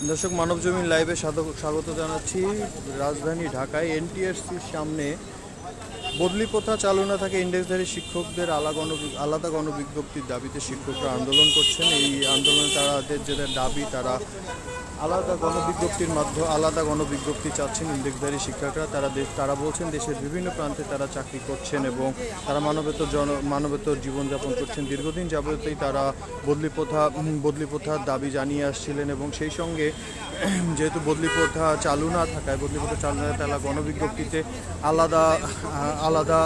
দর্শক, মানবজমিন লাইভে স্বাগত জানাচ্ছি। রাজধানী ঢাকায় এনটিআরসির সামনে বদলি প্রথা চালু না থাকে ইন্ডেক্সধারী শিক্ষকদের আলাদা গণবিজ্ঞপ্তির দাবিতে শিক্ষকরা আন্দোলন করছেন। এই আন্দোলনে তাদের যেটা দাবি, তারা আলাদা গণবিজ্ঞপ্তি চাচ্ছেন। ইন্ডেক্সধারী শিক্ষকরা তারা বলছেন দেশের বিভিন্ন প্রান্তে তারা চাকরি করছেন এবং তারা মানবেতর জীবনযাপন করছেন। দীর্ঘদিন যাবতীয় তারা বদলি প্রথার দাবি জানিয়ে আসছিলেন এবং সেই সঙ্গে যেহেতু বদলি প্রথা চালু না থাকায় তারা গণবিজ্ঞপ্তিতে আলাদা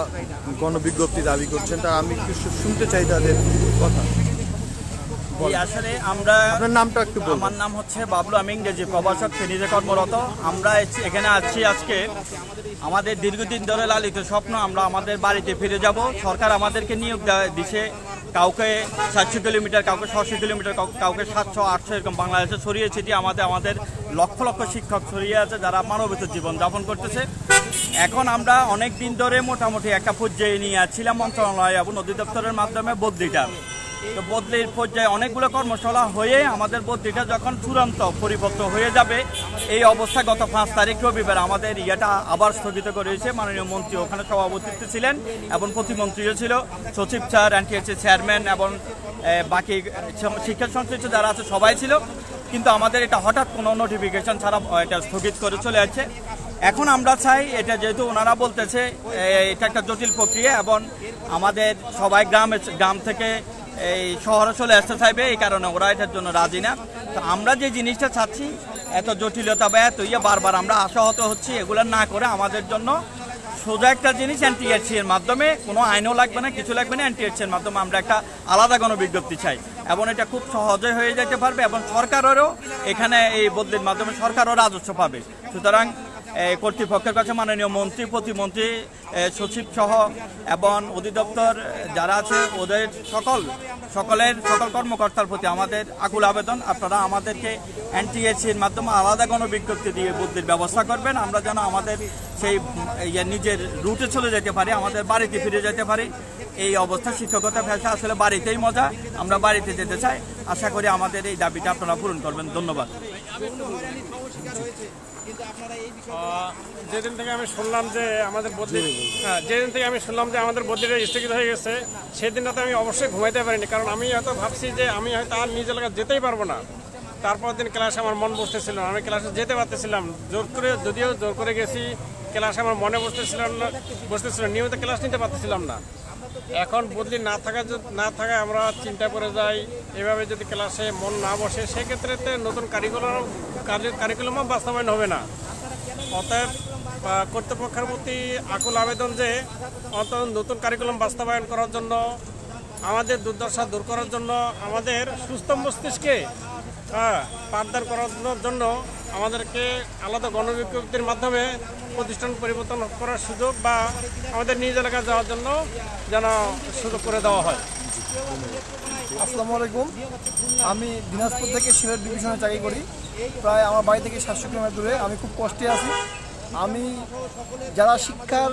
গণবিজ্ঞপ্তি দাবি করছেন। তা আমি একটু শুনতে চাই তাদের কথা। আসলে আপনার নামটা একটু বলুন। আমার নাম হচ্ছে বাবলু, আমি ইংরেজি প্রভাষক ফেনীতে কর্মরত। আমরা এখানে আছি আজকে আমাদের দীর্ঘদিন ধরে লালিত স্বপ্ন, আমরা আমাদের বাড়িতে ফিরে যাব। সরকার আমাদেরকে নিয়োগ দিছে, কাউকে 700 কিলোমিটার, কাউকে 600 কিলোমিটার, কাউকে 700-800 এরকম বাংলাদেশে ছড়িয়ে ছিটিয়ে আমাদের লক্ষ লক্ষ শিক্ষক ছড়িয়ে আছে যারা মানবেতর জীবনযাপন করতেছে। এখন আমরা অনেক দিন ধরে মোটামুটি একটা পর্যায়ে নিয়ে আসছিলাম মন্ত্রণালয় এবং অধিদপ্তরের মাধ্যমে বদলিটা। তো বদলির পর্যায়ে অনেকগুলো কর্মশালা হয়ে আমাদের বদলিটা যখন চূড়ান্ত পরিপক্ব হয়ে যাবে, এই অবস্থা গত 5 তারিখ রবিবার আমাদের ইয়েটা আবার স্থগিত করেছে। মাননীয় মন্ত্রী ওখানে সভাপতিত্বে ছিলেন এবং প্রতিমন্ত্রীও ছিল, সচিব স্যার, এনটিআরসি চেয়ারম্যান এবং বাকি শিক্ষা সংশ্লিষ্ট যারা আছে সবাই ছিল। কিন্তু আমাদের এটা হঠাৎ কোনো নোটিফিকেশন ছাড়া এটা স্থগিত করে চলে যাচ্ছে। এখন আমরা চাই, এটা যেহেতু ওনারা বলতেছে এটা একটা জটিল প্রক্রিয়া এবং আমাদের সবাই গ্রাম থেকে এই শহরে চলে আসতে চাইবে, এই কারণে ওরা এটার জন্য রাজি না। তো আমরা যে জিনিসটা চাচ্ছি, এত জটিলতা বা এত বারবার আমরা আশাহত হচ্ছি, এগুলো না করে আমাদের জন্য সোজা একটা জিনিস এনটিআরসি এর মাধ্যমে, কোনো আইনও লাগবে না, কিছু লাগবে না, এনটিআরসি এর মাধ্যমে আমরা একটা আলাদা গণবিজ্ঞপ্তি চাই এবং এটা খুব সহজে হয়ে যেতে পারবে এবং সরকারেরও এখানে এই বদলির মাধ্যমে সরকারও রাজস্ব পাবে। সুতরাং কর্তৃপক্ষের কাছে মাননীয় মন্ত্রী, প্রতিমন্ত্রী, সচিব সহ এবং অধিদপ্তর যারা আছে ওদের সকল কর্মকর্তার প্রতি আমাদের আকুল আবেদন, আপনারা আমাদেরকে এনটিআরসির মাধ্যমে আলাদা গণবিজ্ঞপ্তি দিয়ে বদলির ব্যবস্থা করবেন। আমরা যেন আমাদের সেই নিজের রুটে চলে যেতে পারি, আমাদের বাড়িতে ফিরে যেতে পারি। এই অবস্থা শিক্ষকতা পেশা আসলে বাড়িতেই মজা, আমরা বাড়িতে যেতে চাই। আশা করি আমাদের এই দাবিটা আপনারা পূরণ করবেন। ধন্যবাদ। যেদিন থেকে আমি শুনলাম যে আমাদের বদলিটা স্থগিত হয়ে গেছে, সেদিনটাতে আমি অবশ্যই ঘুমাইতে পারিনি। কারণ আমি হয়তো ভাবছি যে আমি হয়তো আর নিজ এলাকা যেতেই পারবো না। তারপর দিন ক্লাসে আমার মন বসতেছিল না, আমি ক্লাসে যেতে পারতেছিলাম। যদিও জোর করে গেছি, ক্লাসে আমার মনে বসতেছিল, নিয়মিত ক্লাস নিতে পারতেছিলাম না। এখন বদলি না থাকায় আমরা চিন্তা করে যাই, এভাবে যদি ক্লাসে মন না বসে সেক্ষেত্রে নতুন কারিকুলামও বাস্তবায়ন হবে না। অতএব কর্তৃপক্ষের প্রতি আকুল আবেদন যে নতুন কারিকুলাম বাস্তবায়ন করার জন্য, আমাদের দুর্দশা দূর করার জন্য, আমাদের সুস্থ মস্তিষ্কে পাঠদান করানোর জন্য আমাদেরকে আলাদা গণবিজ্ঞপ্তির মাধ্যমে প্রতিষ্ঠান পরিবর্তন করার সুযোগ বা আমাদের নিজ এলাকায় যাওয়ার জন্য যেন সুযোগ করে দেওয়া হয়। আসসালামু আলাইকুম। আমি দিনাজপুর থেকে সিলেট ডিভিশনে চাকরি করি। প্রায় আমার বাড়ি থেকে 700 কিলোমিটার দূরে। আমি খুব কষ্টে আছি। আমি যারা শিক্ষার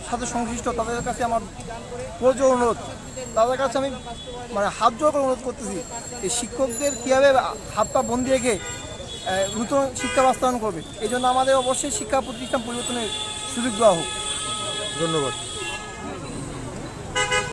সাথে সংশ্লিষ্ট তাদের কাছে আমার প্রয়োজন অনুরোধ, তাদের কাছে আমি হাত জোড় করে অনুরোধ করতেছি, এই শিক্ষকদের কীভাবে হাত পা বন্দি রেখে নতুন শিক্ষা বাস্তবায়ন করবে। এই জন্য আমাদের অবশ্যই শিক্ষা প্রতিষ্ঠান পরিবর্তনের সুযোগ দেওয়া হোক। ধন্যবাদ।